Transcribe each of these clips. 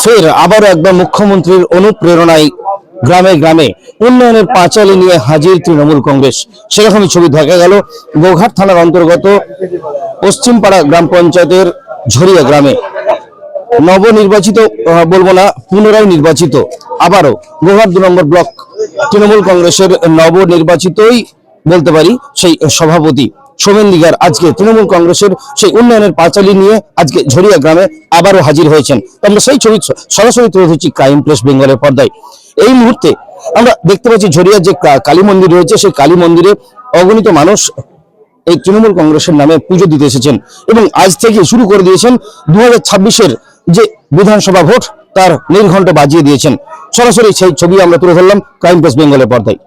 ফের আবারও একবার মুখ্যমন্ত্রীর অনুপ্রেরণায় গ্রামে গ্রামে উন্নয়নের পাঁচালী নিয়ে হাজির তৃণমূল কংগ্রেস। সেরকমই ছবি দেখা গেল গোঘাট থানার অন্তর্গত পশ্চিমপাড়া গ্রাম পঞ্চায়েতের ঝরিয়া গ্রামে। নবনির্বাচিত বলবো না, পুনরায় নির্বাচিত আবারও গোঘাট 2 নম্বর ব্লক তৃণমূল কংগ্রেসের নবনির্বাচিতই বলতে পারি সেই সভাপতি সোমেন দিগার আজকে তৃণমূল কংগ্রেসের সেই উন্নয়নের পাঁচালী নিয়ে আজকে ঝরিয়া গ্রামে আবারও হাজির হয়েছেন। আমরা সেই ছবি সরাসরি তুলে ধরছি ক্রাইম প্রেস বেঙ্গলের পর্দায়। এই মুহূর্তে আমরা দেখতে পাচ্ছি ঝরিয়ার যে কালী মন্দির রয়েছে, সেই কালী মন্দিরে অগণিত মানুষ এই তৃণমূল কংগ্রেসের নামে পুজো দিতে এসেছেন এবং আজ থেকে শুরু করে দিয়েছেন 2026-এর যে বিধানসভা ভোট তার নির্ঘণ্ট বাজিয়ে দিয়েছেন। সরাসরি সেই ছবি আমরা তুলে ধরলাম ক্রাইম প্রেস বেঙ্গলের পর্দায়।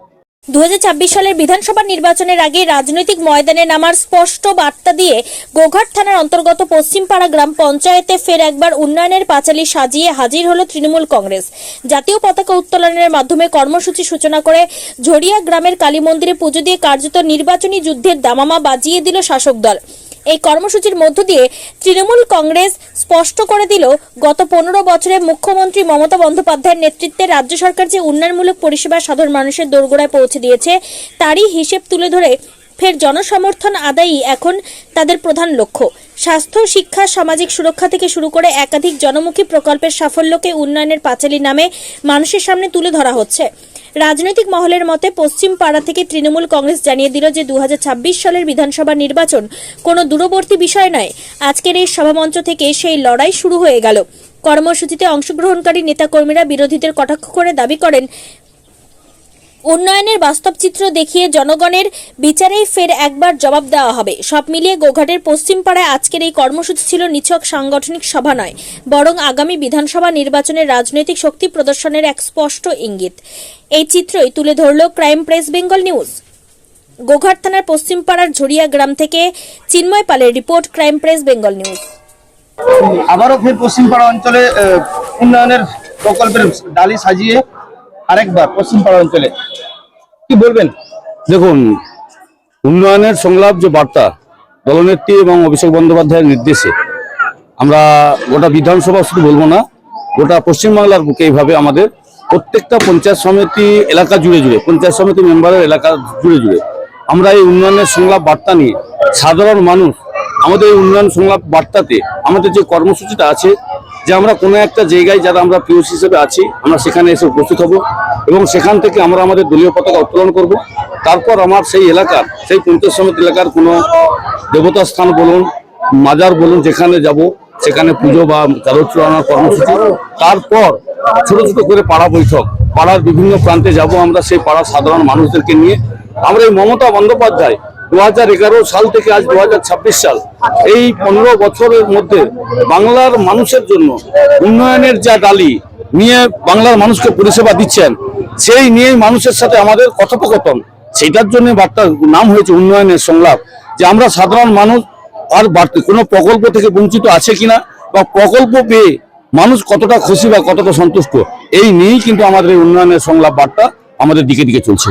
2026 সালের বিধানসভা নির্বাচনের আগে রাজনৈতিক ময়দানে নামার স্পষ্ট বার্তা দিয়ে গোঘাট থানার অন্তর্গত পশ্চিমপাড়া গ্রাম পঞ্চায়েতে ফের একবার উন্নয়নের পাঁচালী সাজিয়ে হাজির হলো তৃণমূল কংগ্রেস। জাতীয় পতাকা উত্তোলনের মাধ্যমে কর্মসূচি সূচনা করে ঝরিয়া গ্রামের কালী মন্দিরে পুজো দিয়ে কার্যত নির্বাচনী যুদ্ধের দামামা বাজিয়ে দিল শাসক দল। এই কর্মসূচির মধ্য দিয়ে তৃণমূল কংগ্রেস স্পষ্ট করে দিল গত 15 বছরে মুখ্যমন্ত্রী মমতা বন্দ্যোপাধ্যায়ের নেতৃত্বে রাজ্য সরকার যে উন্নয়নমূলক পরিষেবা সাধারণ মানুষের দোরগোড়ায় পৌঁছে দিয়েছে তারই হিসেব তুলে ধরে ফের জনসমর্থন আদায়ই এখন তাদের প্রধান লক্ষ্য। স্বাস্থ্য, শিক্ষা, সামাজিক সুরক্ষা থেকে শুরু করে একাধিক জনমুখী প্রকল্পের সাফল্যকে উন্নয়নের পাঁচালী নামে মানুষের সামনে তুলে ধরা হচ্ছে। রাজনৈতিক মহলের মতে পশ্চিম পাড়া থেকে তৃণমূল কংগ্রেস জানিয়ে দিল যে 2026 সালের বিধানসভা নির্বাচন কোনো দূরবর্তী বিষয় নয়। আজকের এই সভামঞ্চ থেকে সেই লড়াই শুরু হয়ে গেল। কর্মসূচিতে অংশগ্রহণকারী নেতাকর্মীরা বিরোধীদের কটাক্ষ করে দাবি করেন উন্নয়নের বাস্তব চিত্র দেখিয়ে জনগণের বিচারেই ফের একবার জবাব দেওয়া হবে। সব মিলিয়ে গোঘাটের পশ্চিমপাড়ায় আজকের এই কর্মসূচি ছিল নিছক সাংগঠনিক সভা নয়, বরং আগামী বিধানসভা নির্বাচনের রাজনৈতিক শক্তি প্রদর্শনের এক স্পষ্ট ইঙ্গিত। এই চিত্রই তুলে ধরল crime press Bengal news. Goghat থানার পশ্চিমপাড়ার ঝরিয়া গ্রাম থেকে চিন্ময় পালের report, crime press Bengal news. আবারও ফের পশ্চিমপাড়া অঞ্চলে উন্নয়নের প্রকল্পের ডালি সাজিয়ে আরেকবার পশ্চিমপাড়া অঞ্চলে কি বলবেন? দেখুন, উন্নয়নের সংলাপ যে বার্তা দলনেত্রী এবং অভিষেক বন্দ্যোপাধ্যায়ের নির্দেশে আমরা গোটা বিধানসভা শুধু বলবো না, গোটা পশ্চিমবাংলার বুকে এইভাবে আমাদের প্রত্যেকটা পঞ্চায়েত সমিতি এলাকা জুড়ে জুড়ে, পঞ্চায়েত সমিতি মেম্বারের এলাকা জুড়ে জুড়ে আমরা এই উন্নয়নের সংলাপ বার্তা নিয়ে সাধারণ মানুষ আমাদের এই উন্নয়ন সংলাপ বার্তাতে আমাদের যে কর্মসূচিটা আছে যে আমরা কোনো একটা জায়গায় যারা আমরা পিওস হিসেবে আছি আমরা সেখানে এসে উপস্থিত হব এবং সেখান থেকে আমরা আমাদের দলীয় পতাকা উত্তোলন করব। তারপর আমার সেই এলাকার, সেই পঞ্চায়েত সমিতি এলাকার কোনো দেবতা স্থান বলুন, মাজার বলুন, যেখানে যাব সেখানে পুজো বা চারুচূড়ানোর কর্মসূচি। তারপর ছোট ছোট করে পাড়া বৈঠক, পাড়ার বিভিন্ন প্রান্তে যাব আমরা, সেই পাড়ার সাধারণ মানুষদেরকে নিয়ে। আমরা এই মমতা বন্দ্যোপাধ্যায় 2011 সাল থেকে আজ 2026 সাল, এই 15 বছরের মধ্যে বাংলার মানুষের জন্য উন্নয়নের যা ডালি নিয়ে বাংলার মানুষকে পরিষেবা দিচ্ছেন, সেই নিয়েই মানুষের সাথে আমাদের কথোপকথন। সেইটার জন্য বার্তার নাম হয়েছে উন্নয়নের সংলাপ, যে আমরা সাধারণ মানুষ আর বাড়তে কোনো প্রকল্প থেকে বঞ্চিত আছে কিনা বা প্রকল্প পেয়ে মানুষ কতটা খুশি বা কতটা সন্তুষ্ট, এই নিয়েই কিন্তু আমাদের এই উন্নয়নের সংলাপ বার্তা আমাদের দিকে দিকে চলছে।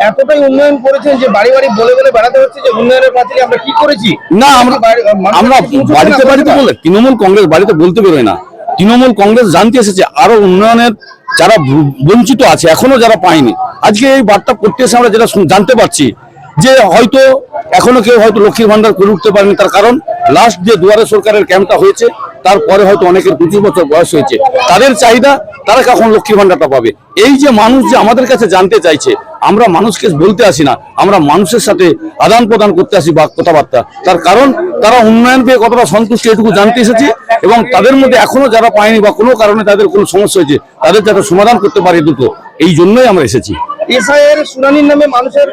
এতটাই উন্নয়ন করেছেন যে বাড়ি বাড়ি বলে বলে বেড়াতে হচ্ছে যে উন্নয়নের পাঁচালী আমরা কি করেছি। না, আমরা বাড়িতে বাড়িতে বলে তৃণমূল কংগ্রেস বাড়িতে বলতে বেরোয় না। তৃণমূল কংগ্রেস জানতে এসেছে আরো উন্নয়নের যারা বঞ্চিত আছে, এখনো যারা পায়নি। আজকে এই বার্তা করতে এসে আমরা যেটা জানতে পারছি যে হয়তো এখনো কেউ হয়তো লক্ষ্মীর ভান্ডার করে উঠতে পারেনি, তার কারণ লাস্ট যে দুয়ারে সরকারের ক্যাম্পটা হয়েছে তারপরে হয়তো অনেকের 25 বছর বয়স হয়েছে, তাদের চাহিদা তারা কখন লক্ষ্মীর ভান্ডারটা পাবে। এই যে মানুষ যে আমাদের কাছে জানতে চাইছে, আমরা মানুষকে বলতে আসি না, আমরা মানুষের সাথে আদান প্রদান করতে আসি বা কথাবার্তা। তার কারণ তারা উন্নয়ন পেয়ে কতটা সন্তুষ্ট এটুকু জানতে এসেছে এবং তাদের মধ্যে এখনো যারা পায়নি বা কোনো কারণে তাদের কোনো সমস্যা হয়েছে তাদের যাতে সমাধান করতে পারে দুটো, এই জন্যই আমরা এসেছি। এসআইআর শুনানির নামে মানুষের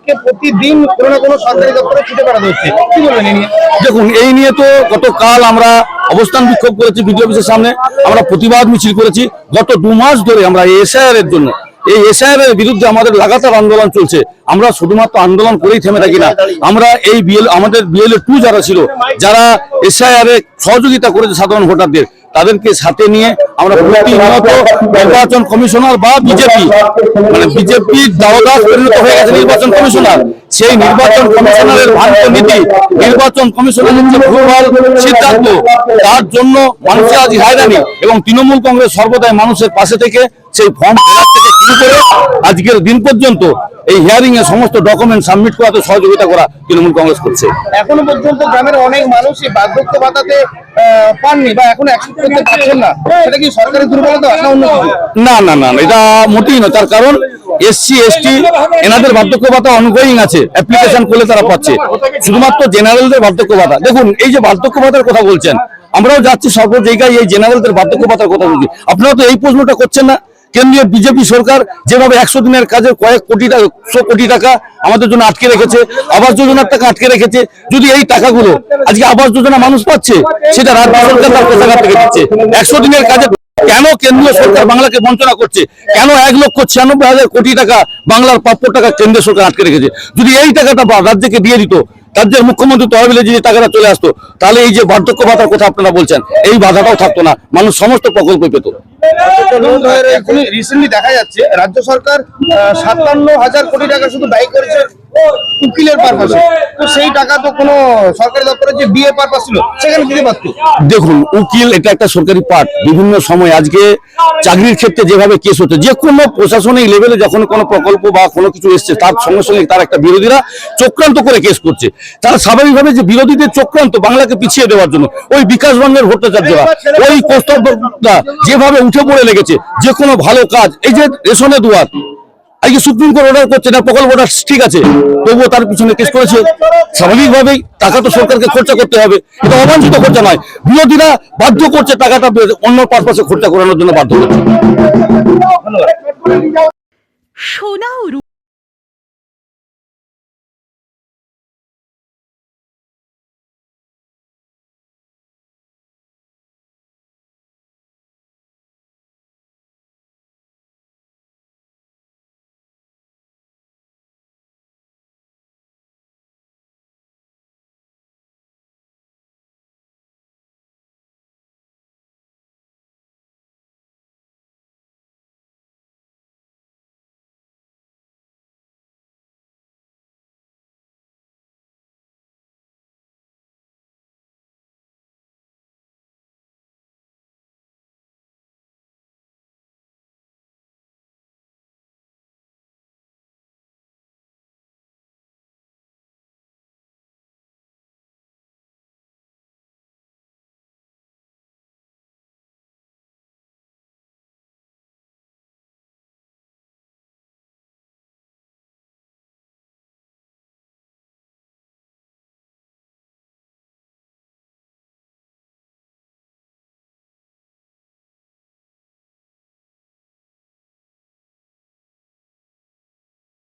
কে প্রতিদিন কোনো না কোনো সরকারি দপ্তরে ছুটে বেড়াতে হচ্ছে, কি বলবেন এই নিয়ে? দেখুন, এই নিয়ে তো গতকাল আমরা অবস্থান বিক্ষোভ করেছি বিডিও অফিসের সামনে, আমরা প্রতিবাদ মিছিল করেছি। গত 2 মাস ধরে আমরা এসআইআর এর জন্য, এই এসআইআর এর বিরুদ্ধে আমাদের লাগাতার আন্দোলন চলছে। আমরা শুধুমাত্র আন্দোলন করেই থেমে থাকি না, আমরা এই আমাদের BLA 2 যারা ছিল, যারা এসআইআর এ সহযোগিতা করেছে সাধারণ ভোটারদের, তাদেরকে সাথে নিয়ে আমরা প্রতিনিয়ত নির্বাচন কমিশনার বা বিজেপি মানে বিজেপির দাওদাস পরিণত হয়ে গেছে নির্বাচন কমিশনার, সেই নির্বাচন কমিশনারের ভ্রান্ত নীতি, নির্বাচন কমিশনারের যে ভুলভাল সিদ্ধান্ত, তার জন্য মানুষের আজ হয়রানি এবং তৃণমূল কংগ্রেস সর্বদাই মানুষের পাশে থেকে সেই ফর্ম ফেলার থেকে শুরু করে আজকের দিন পর্যন্ত এই হিয়ারিং এ সমস্ত ডকুমেন্ট সাবমিট করাতে সহযোগিতা করা তৃণমূল কংগ্রেস করছে। এখনো পর্যন্ত গ্রামের অনেক মানুষই বার্ধক্য ভাতাতে পাননি বা এখনো অ্যাক্সেস করতে পারছেন না, সেটা কি সরকারের দুর্বলতা না অন্য কিছু? না না না না, এটা মোটেই নয়। তার কারণ এসসি এসটি এনাদের বার্ধক্য ভাতা অনগোয়িং আছে, অ্যাপ্লিকেশন করলে তারা পাচ্ছে। শুধুমাত্র জেনারেলদের বার্ধক্য ভাতা, দেখুন এই যে বার্ধক্য ভাতার কথা বলছেন, আমরাও যাচ্ছি সর্ব জায়গায় এই জেনারেলদের বার্ধক্য ভাতার কথা বলছি। আপনারা তো এই প্রশ্নটা করছেন না। কেন্দ্রীয় বিজেপি সরকার যেভাবে 100 দিনের কাজে কয়েক কোটি টাকা 100 কোটি টাকা আমাদের জন্য আটকে রেখেছে, আবাস যোজনার টাকা আটকে রেখেছে, যদি এই টাকাগুলো আজকে আবাস যোজনা মানুষ পাচ্ছে, সেটা রাজ্য সরকার তার কোষাগার থেকে দিচ্ছে। 100 দিনের কাজে কেন কেন্দ্রীয় সরকার বাংলাকে বঞ্চনা করছে? কেন 1,96,000 কোটি টাকা বাংলার প্রাপ্য টাকা কেন্দ্রীয় সরকার আটকে রেখেছে? যদি এই টাকাটা রাজ্যকে দিয়ে দিত, রাজ্যের মুখ্যমন্ত্রী তহবিলে যদি টাকাটা চলে আসতো, তাহলে এই যে বার্ধক্য ভাতার কথা আপনারা বলছেন, এই বাধাটাও থাকতো না, মানুষ সমস্ত প্রকল্প পেত। রিসেন্টলি দেখা যাচ্ছে রাজ্য সরকার 57,000 কোটি টাকা শুধু ব্যয় করেছে উকিলের পারপাসে, তো সেই টাকা তো কোনো সরকারি দপ্তরে যে বিএ পারপাস ছিল সেখানে দিতে পারত। দেখুন, উকিল এটা একটা সরকারি পার্ট। বিভিন্ন সময় আজকে চাকরির ক্ষেত্রে যেভাবে কেস হচ্ছে, যে কোনো প্রশাসনিক লেভেলে যখন কোনো প্রকল্প বা কোনো কিছু এসছে, তার সঙ্গে সঙ্গে তার একটা বিরোধীরা চক্রান্ত করে কেস করছে। তারা স্বাভাবিকভাবে যে বিরোধীদের চক্রান্ত বাংলাকে পিছিয়ে দেওয়ার জন্য, ওই বিকাশ রঞ্জন ভট্টাচার্যরা, ওই কৌস্তবরা যেভাবে উঠে পড়ে লেগেছে, যে কোনো ভালো কাজ, এই যে রেশনের দুয়ার, আজকে সুপ্রিম কোর্ট অর্ডার করছে না, প্রকল্পটা ঠিক আছে, তবুও তার পিছনে কেস করেছে। স্বাভাবিকভাবেই টাকা তো সরকারকে খরচা করতে হবে, এটা অবাঞ্ছিত খরচা নয়। বিরোধীরা বাধ্য করছে টাকাটা অন্য পারপাসে খরচা করানোর জন্য বাধ্য করছে। ধন্যবাদ। সোনা